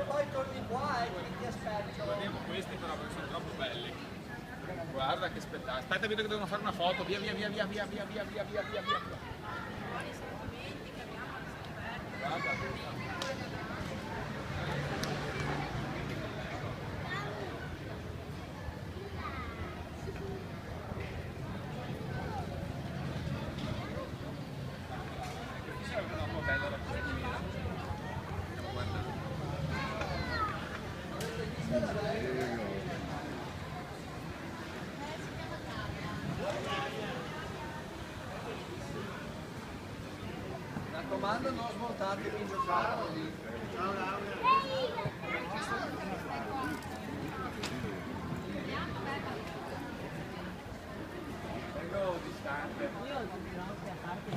Poi torni qua e ti aspetto. Guardiamo questi però perché sono troppo belli. Guarda che spettacolo. Aspetta, vedo che devono fare una foto. Via. Guarda. Mi raccomando, non smontatevi in giocare lì. Ciao Laura. Tengo distante. Io ho anche a parte